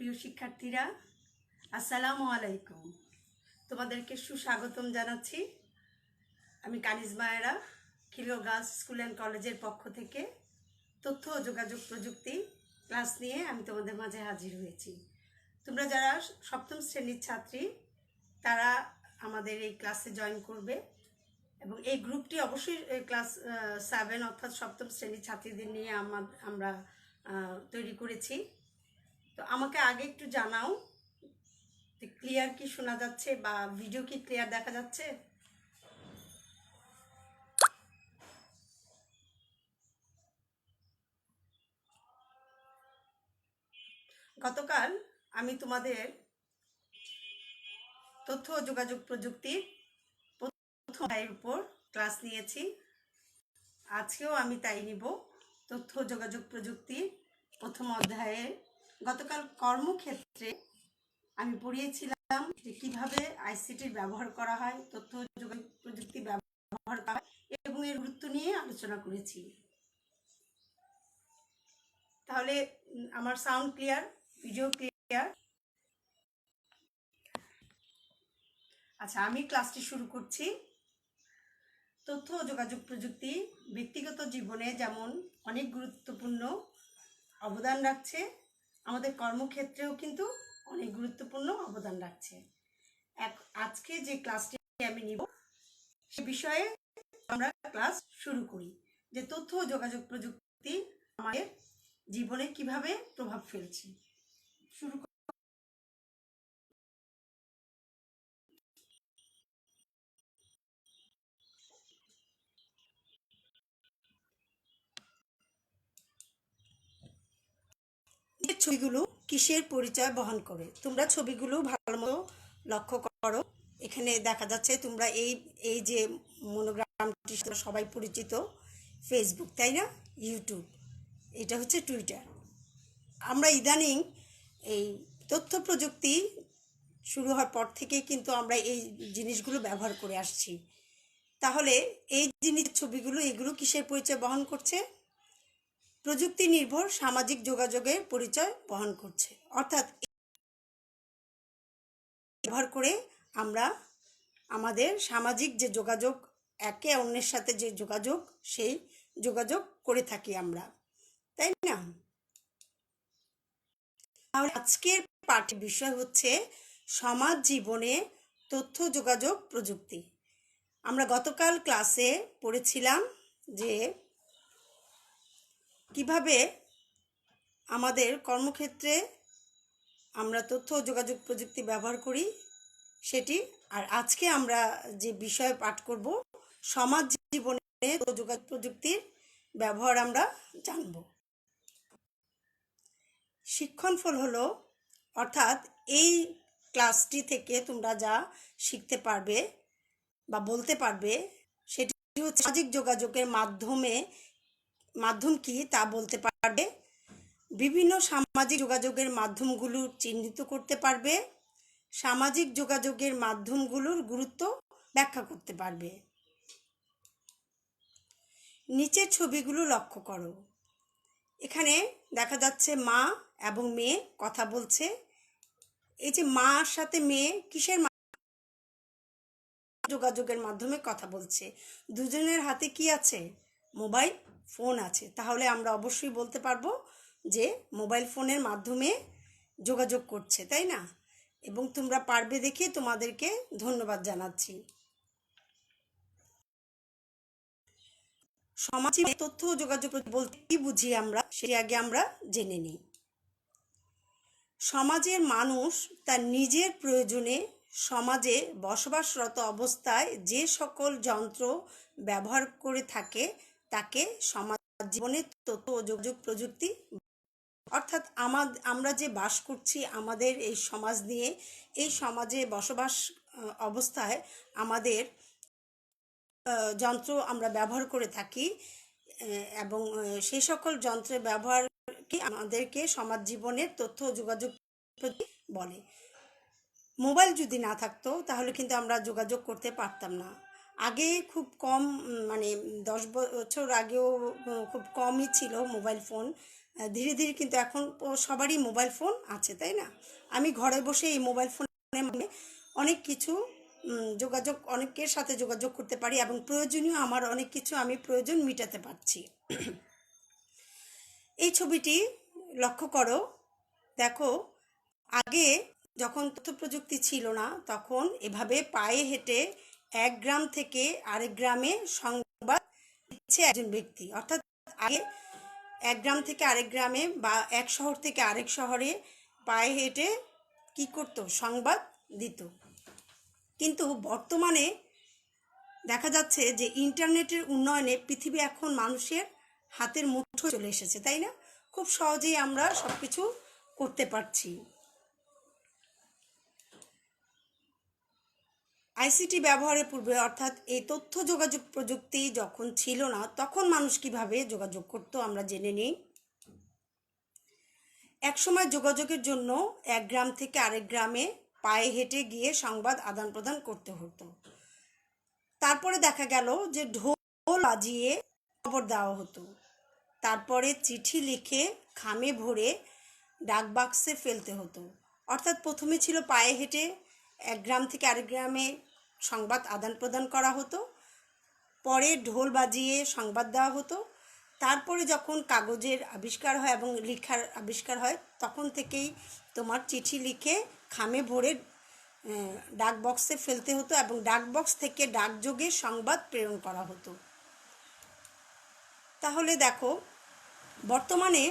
প্রিয় শিক্ষার্থীরা, আসসালামু আলাইকুম। তোমাদেরকে সুস্বাগতম জানাচ্ছি। আমি কানিজমা এরা খিলগাঁও গার্লস স্কুল অ্যান্ড কলেজের পক্ষ থেকে তথ্য ও যোগাযোগ প্রযুক্তি ক্লাস নিয়ে আমি তোমাদের মাঝে হাজির হয়েছি। তোমরা যারা সপ্তম শ্রেণীর ছাত্রী তারা আমাদের এই ক্লাসে জয়েন করবে এবং এই গ্রুপটি অবশ্যই ক্লাস 7 অর্থাৎ সপ্তম শ্রেণীর ছাত্রীদের নিয়ে আমরা তৈরি করেছি। তো আমাকে আগে একটু জানাও, ক্লিয়ার কি শোনা যাচ্ছে বা ভিডিও কি ক্লিয়ার দেখা যাচ্ছে? গতকাল আমি তোমাদের তথ্য ও যোগাযোগ প্রযুক্তির প্রথম অধ্যায়ের উপর ক্লাস নিয়েছি। আজকেও আমি তাই নিব। তথ্য ও যোগাযোগ প্রযুক্তির প্রথম অধ্যায়ে গতকাল কর্মক্ষেত্রে আমি পড়িয়েছিলাম যে কিভাবে আইসিটির ব্যবহার করা হয়, তথ্য ও যোগাযোগ প্রযুক্তি ব্যবহার করা হয় এবং এর গুরুত্ব নিয়ে আলোচনা করেছি। তাহলে আমার সাউন্ড ক্লিয়ার, ভিডিও ক্লিয়ার? আচ্ছা, আমি ক্লাসটি শুরু করছি। তথ্য ও যোগাযোগ প্রযুক্তি ব্যক্তিগত জীবনে যেমন অনেক গুরুত্বপূর্ণ অবদান রাখছে, আমাদের কর্মক্ষেত্রেও কিন্তু অনেক গুরুত্বপূর্ণ অবদান রাখছে। আজকে যে ক্লাসটি আমি নিব সে বিষয়ে আমরা ক্লাস শুরু করি, যে তথ্য ও যোগাযোগ প্রযুক্তি আমাদের জীবনে কিভাবে প্রভাব ফেলছে। শুরু ছবিগুলো কিসের পরিচয় বহন করে? তোমরা ছবিগুলো ভালো মতো লক্ষ্য করো। এখানে দেখা যাচ্ছে তোমরা এই যে মনোগ্রামটি সবাই পরিচিত, ফেসবুক, তাই না? ইউটিউব, এটা হচ্ছে টুইটার। আমরা ইদানিং এই তথ্য প্রযুক্তি শুরু হওয়ার পর থেকেই কিন্তু আমরা এই জিনিসগুলো ব্যবহার করে আসছি। তাহলে এই ছবিগুলো এগুলো কিসের পরিচয় বহন করছে? প্রযুক্তি নির্ভর সামাজিক যোগাযোগের পরিচয় বহন করছে। অর্থাৎ ব্যবহার করে আমরা আমাদের সামাজিক যে যোগাযোগ, একে অন্যের সাথে যে যোগাযোগ, সেই যোগাযোগ করে থাকি আমরা, তাই না? তাহলে আজকের পাঠ্য বিষয় হচ্ছে সমাজ জীবনে তথ্য যোগাযোগ প্রযুক্তি। আমরা গতকাল ক্লাসে পড়েছিলাম যে কিভাবে আমাদের কর্মক্ষেত্রে আমরা তথ্য ও যোগাযোগ প্রযুক্তি ব্যবহার করি সেটি। আর আজকে আমরা যে বিষয় পাঠ করব, সমাজ জীবনে যোগাযোগ প্রযুক্তির ব্যবহার আমরা জানব। শিক্ষণফল হলো, অর্থাৎ এই ক্লাসটি থেকে তোমরা যা শিখতে পারবে বা বলতে পারবে সেটি হচ্ছে সামাজিক যোগাযোগের মাধ্যম কি তা বলতে পারবে, বিভিন্ন সামাজিক যোগাযোগের মাধ্যমগুলো চিহ্নিত করতে পারবে, সামাজিক যোগাযোগের মাধ্যমগুলোর গুরুত্ব ব্যাখ্যা করতে পারবে। নিচের ছবিগুলো লক্ষ্য করো। এখানে দেখা যাচ্ছে মা এবং মেয়ে কথা বলছে। এই যে মার সাথে মেয়ে কিসের যোগাযোগের মাধ্যমে কথা বলছে? দুজনের হাতে কি আছে? মোবাইল ফোন আছে। তাহলে আমরা অবশ্যই বলতে পারবো যে মোবাইল ফোনের মাধ্যমে যোগাযোগ করছে, তাই না? এবং তোমরা পারবে দেখে তোমাদেরকে ধন্যবাদ জানাচ্ছি। সমাজে তথ্য ও যোগাযোগ বলতে কি বুঝি আমরা সেটি আগে আমরা জেনে নিই। সমাজের মানুষ তার নিজের প্রয়োজনে সমাজে বসবাসরত অবস্থায় যে সকল যন্ত্র ব্যবহার করে থাকে তাকে সমাজ জীবনের তথ্য ও যোগাযোগ প্রযুক্তি। অর্থাৎ আমরা যে বাস করছি আমাদের এই সমাজ নিয়ে, এই সমাজে বসবাস অবস্থায় আমাদের যন্ত্র আমরা ব্যবহার করে থাকি এবং সেই সকল যন্ত্রের ব্যবহারকে আমাদেরকে সমাজ জীবনের তথ্য ও যোগাযোগ বলে। মোবাইল যদি না থাকতো তাহলে কিন্তু আমরা যোগাযোগ করতে পারতাম না। আগে খুব কম, মানে 10 বছর আগেও খুব কমই ছিল মোবাইল ফোন। ধীরে ধীরে কিন্তু এখন সবারই মোবাইল ফোন আছে, তাই না? আমি ঘরে বসে এই মোবাইল ফোনের মাধ্যমে অনেক কিছু যোগাযোগ, অনেকের সাথে যোগাযোগ করতে পারি এবং প্রয়োজনীয় আমার অনেক কিছু আমি প্রয়োজন মেটাতে পারছি। এই ছবিটি লক্ষ্য করো, দেখো, আগে যখন তথ্য প্রযুক্তি ছিল না তখন এভাবে পায়ে হেঁটে এক গ্রাম থেকে আরেক গ্রামে সংবাদ দিচ্ছে একজন ব্যক্তি। অর্থাৎ আগে এক গ্রাম থেকে আরেক গ্রামে বা এক শহর থেকে আরেক শহরে পায়ে হেঁটে কি করত, সংবাদ দিত। কিন্তু বর্তমানে দেখা যাচ্ছে যে ইন্টারনেটের উন্নয়নে পৃথিবী এখন মানুষের হাতের মুঠোয় চলে এসেছে, তাই না? খুব সহজেই আমরা সব কিছু করতে পারছি। আইসিটি ব্যবহারের পূর্বে, অর্থাৎ এই তথ্য যোগাযোগ প্রযুক্তি যখন ছিল না তখন মানুষ কিভাবে যোগাযোগ করত আমরা জেনে নিই। একসময় যোগাযোগের জন্য এক গ্রাম থেকে আরেক গ্রামে পায়ে হেঁটে গিয়ে সংবাদ আদান প্রদান করতে হতো। তারপরে দেখা গেল যে ঢোল বাজিয়ে খবর দেওয়া হতো। তারপরে চিঠি লিখে খামে ভরে ডাক বাক্সে ফেলতে হতো। অর্থাৎ প্রথমে ছিল পায়ে হেঁটে এক গ্রাম থেকে আরেক গ্রামে সংবাদ আদান প্রদান করা হতো, পরে ঢোল বাজিয়ে সংবাদ দেওয়া হতো। তারপরে যখন কাগজের আবিষ্কার হয় এবং লেখার আবিষ্কার হয় তখন থেকেই তোমার চিঠি লিখে খামে ভরে ডাক বক্সে ফেলতে হতো এবং ডাক বক্স থেকে ডাকযোগে সংবাদ প্রেরণ করা হতো। তাহলে দেখো, বর্তমানে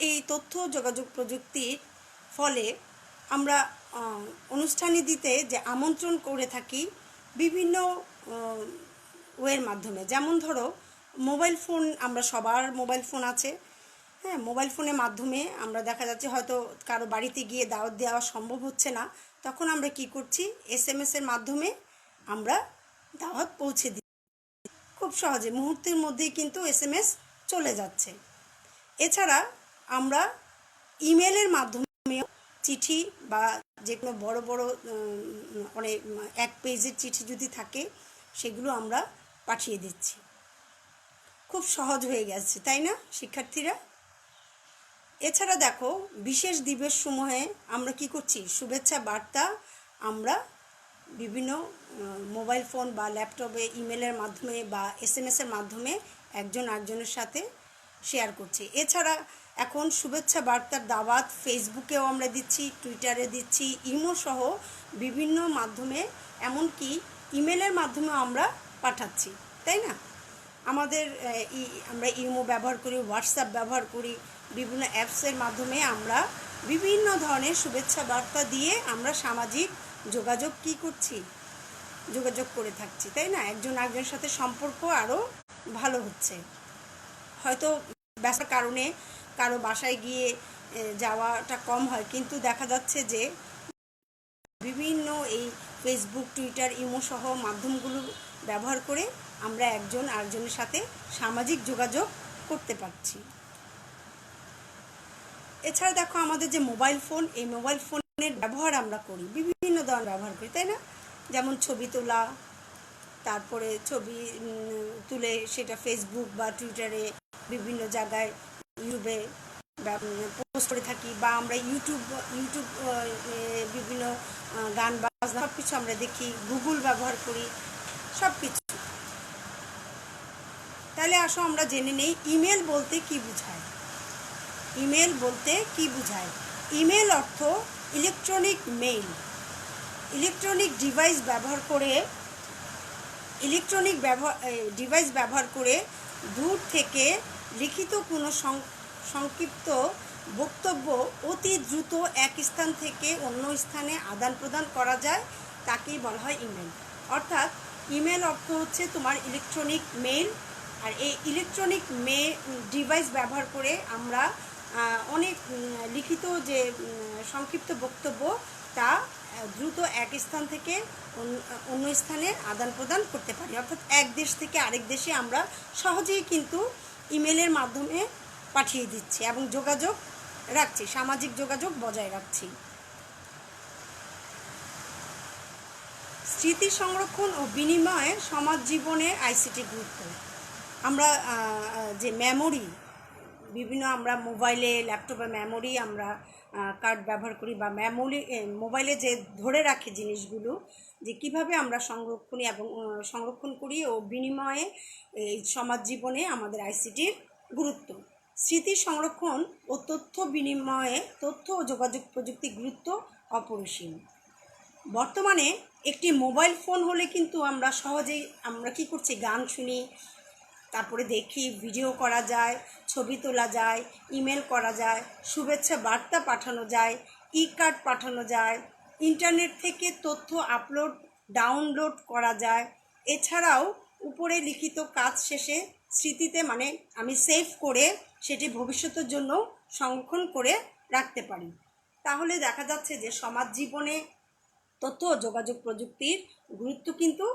এই তথ্য যোগাযোগ প্রযুক্তির ফলে আমরা অনুষ্ঠানাদিতে যে আমন্ত্রণ করে থাকি বিভিন্ন ওয়ের মাধ্যমে, যেমন ধরো মোবাইল ফোন, আমরা সবার মোবাইল ফোন আছে, হ্যাঁ, মোবাইল ফোনের মাধ্যমে আমরা দেখা যাচ্ছে হয়তো কারো বাড়িতে গিয়ে দাওয়াত দেওয়া সম্ভব হচ্ছে না, তখন আমরা কি করছি, এসএমএসের মাধ্যমে আমরা দাওয়াত পৌঁছে দিই। খুব সহজে মুহূর্তের মধ্যেই কিন্তু এসএমএস চলে যাচ্ছে। এছাড়া আমরা ইমেলের মাধ্যমেও চিঠি বা যে কোনো বড় বড় অনেক এক পেজের চিঠি যদি থাকে সেগুলো আমরা পাঠিয়ে দিচ্ছি। খুব সহজ হয়ে গেছে, তাই না শিক্ষার্থীরা? এছাড়া দেখো, বিশেষ দিবস সমূহে আমরা কি করছি, শুভেচ্ছা বার্তা আমরা বিভিন্ন মোবাইল ফোন বা ল্যাপটপে ইমেলের মাধ্যমে বা এসএমএসের মাধ্যমে একজন আরেকজনের সাথে শেয়ার করছি। এছাড়া এখন শুভেচ্ছা বার্তার দাওয়াত ফেসবুকেও আমরা দিচ্ছি, টুইটারে দিচ্ছি, ইমো সহ বিভিন্ন মাধ্যমে, এমনকি ইমেলের মাধ্যমেও আমরা পাঠাচ্ছি, তাই না? আমাদের আমরা ইমো ব্যবহার করি, হোয়াটসঅ্যাপ ব্যবহার করি, বিভিন্ন অ্যাপসের মাধ্যমে আমরা বিভিন্ন ধরনের শুভেচ্ছা বার্তা দিয়ে আমরা সামাজিক যোগাযোগ কি করছি, যোগাযোগ করে থাকছি, তাই না? একজন আরেকজনের সাথে সম্পর্ক আরও ভালো হচ্ছে। হয়তো ব্যস্ততার কারণে কারো বাসায় গিয়ে যাওয়াটা কম হয়, কিন্তু দেখা যাচ্ছে যে বিভিন্ন এই ফেসবুক, টুইটার, ইমো সহ মাধ্যমগুলো ব্যবহার করে আমরা একজন আরেকজনের সাথে সামাজিক যোগাযোগ করতে পারছি। এছাড়া দেখো, আমাদের যে মোবাইল ফোন, এই মোবাইল ফোনের ব্যবহার আমরা করি, বিভিন্ন ধরনের ব্যবহার করি, তাই না? যেমন ছবি তোলা, তারপরে ছবি তুলে সেটা ফেসবুক বা টুইটারে বিভিন্ন জায়গায় ইউটিউবে পোস্ট করে থাকি, বা আমরা ইউটিউব বিভিন্ন গান বাজনা সব কিছু আমরা দেখি, গুগল ব্যবহার করি, সব কিছু। তাহলে আসো আমরা জেনে নেই ইমেল বলতে কি বোঝায়। ইমেল বলতে কি বোঝায়? ইমেল অর্থ ইলেকট্রনিক মেইল। ইলেকট্রনিক ডিভাইস ব্যবহার করে দূর থেকে লিখিত কোনো সংক্ষিপ্ত বক্তব্য অতি দ্রুত এক স্থান থেকে অন্য স্থানে আদান প্রদান করা যায়, তাকেই বলা হয় ইমেল। অর্থাৎ ইমেল অর্থ হচ্ছে তোমার ইলেকট্রনিক মেইল। আর এই ইলেকট্রনিক ডিভাইস ব্যবহার করে আমরা অনেক লিখিত যে সংক্ষিপ্ত বক্তব্য তা দ্রুত এক স্থান থেকে অন্য স্থানে আদান প্রদান করতে পারি। অর্থাৎ এক দেশ থেকে আরেক দেশে আমরা সহজেই কিন্তু ইমেলের মাধ্যমে পাঠিয়ে দিচ্ছি এবং যোগাযোগ রাখছি, সামাজিক যোগাযোগ বজায় রাখছি। স্মৃতি সংরক্ষণ ও বিনিময়ে সমাজ জীবনে আইসিটি গুরুত্ব। আমরা যে মেমোরি, বিভিন্ন আমরা মোবাইলে ল্যাপটপে মেমোরি আমরা কার্ড ব্যবহার করি বা মোবাইলে যে ধরে রাখে জিনিসগুলো, যে কিভাবে আমরা সংরক্ষণ করি ও বিনিময়ে এই সমাজ জীবনে আমাদের আইসিটির গুরুত্ব। স্মৃতি সংরক্ষণ ও তথ্য বিনিময়ে তথ্য ও যোগাযোগ প্রযুক্তির গুরুত্ব অপরিসীম। বর্তমানে একটি মোবাইল ফোন হলে কিন্তু আমরা সহজেই কী করছি, গান শুনি, তারপরে দেখি, ভিডিও করা যায়, ছবি তোলা যায়, ইমেল করা যায়, শুভেচ্ছা বার্তা পাঠানো যায়, কার্ড পাঠানো যায়, ইন্টারনেট থেকে তথ্য ডাউনলোড করা যায়। এছাড়াও উপরে লিখিত কাজ শেষে স্মৃতিতে আমি সেভ করে সেটি ভবিষ্যতের জন্য সংরক্ষণ করে রাখতে পারি। তাহলে দেখা যাচ্ছে যে সমাজ জীবনে তথ্য ও যোগাযোগ প্রযুক্তির গুরুত্ব কিন্তু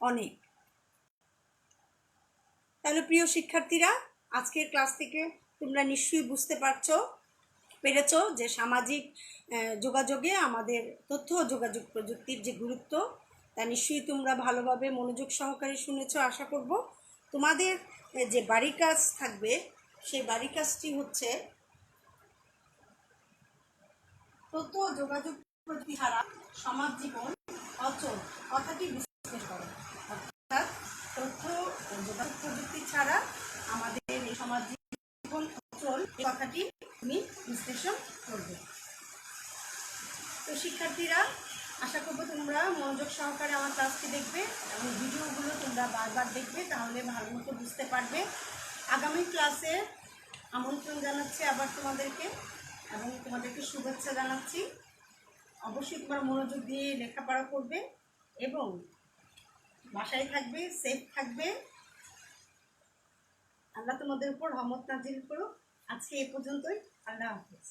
অনেক। তাহলে প্রিয় শিক্ষার্থীরা, আজকের ক্লাস থেকে তোমরা নিশ্চয়ই বুঝতে পেরেছো যে সামাজিক যোগাযোগে আমাদের তথ্য ও যোগাযোগ প্রযুক্তির যে গুরুত্ব, তা নিশ্চয়ই তোমরা ভালোভাবে মনোযোগ সহকারে শুনেছো আশা করব। তোমাদের যে বাড়ি কাজ থাকবে, সেই বাড়ি কাজটি হচ্ছে তথ্য ও যোগাযোগ প্রযুক্তি ছাড়া সমাজ জীবন অচল কথাটি বিশ্লেষণ করো। অর্থাৎ তথ্য ও যোগাযোগ প্রযুক্তি ছাড়া আমাদের এই সমাজ জীবন অচল এই কথাটি তুমি বিশ্লেষণ করবে। তো শিক্ষার্থীরা, আশা করবো তোমরা মনোযোগ সহকারে আমার ক্লাসটি দেখবে এবং ভিডিওগুলো তোমরা বারবার দেখবে, তাহলে ভালো মতো বুঝতে পারবে। আগামী ক্লাসে আমন্ত্রণ জানাচ্ছি আবার তোমাদেরকে, এবং তোমাদেরকে শুভেচ্ছা জানাচ্ছি। অবশ্যই তোমরা মনোযোগ দিয়ে লেখাপড়া করবে এবং বাসায় থাকবে, সেফ থাকবে। আল্লাহ তোমাদের উপর রহমত নাজিল করুক। আজকে এ পর্যন্তই। আল্লাহ হাফেজ।